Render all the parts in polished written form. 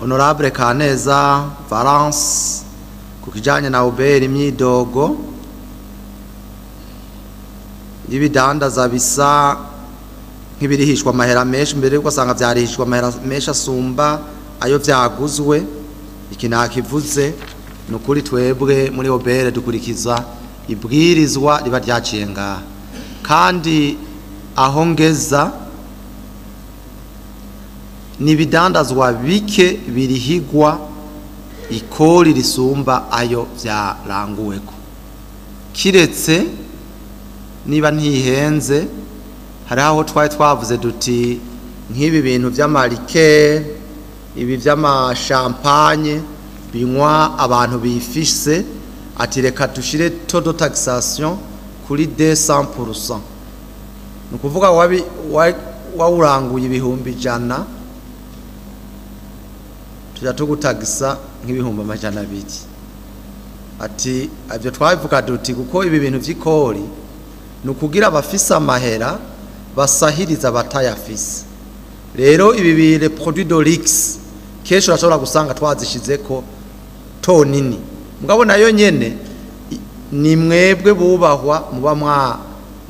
Honorable Kaneza Valence kukijanye na uberi imyidogo y'ibidandaza bisa nk'ibirihishwa amahera menshi mbere yuko asanga vyarihishwa amahera menshi asumba ayo vyaguzwe. Iki nakivuze nukuri twebwe muri obere dukurikiza ibwirizwa riba ryaciye ngaha, kandi aho ngeza nibidandazwa bike birihigwa ikori risumba ayo vyaranguweko, kiretse niba ntihenze hari aho twari twavuze duti nk'ibi bintu vy'amarike ibi vy'amashampanye binywa abantu bifise ati reka dushire todo taxation kuri 200%. Nukuvuga wawuranguye ibihumbi 100 tujya tugutagisa nk'ibihumbi 200. Ati ibyo twabivuga duti kuko ibi bintu vy'ikori nukugira abafisa amahera basahiriza batayafise. Rero ibi bire produit de luxe kesho urashobora gusanga twazishizeko to nini, mugabo nayo nyene ni mwebwe bubahwa muba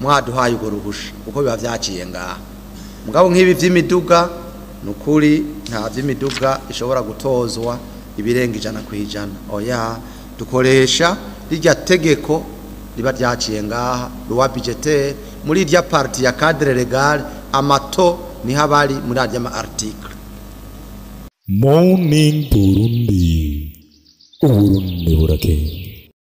mwaduhaye ugo ruhusha uko biba vyaciye ngaha. Mugabo nk'ibi vy'imiduga nukuri nta vy'imiduga ishobora gutozwa ibirenga 100%. Oya, dukoresha rirya tegeko riba ryaciye ngaha loi budgetaire muri irya parti ya cadre legal amato ni habari muri arya ma article. Morning Burundi, Burundi burake.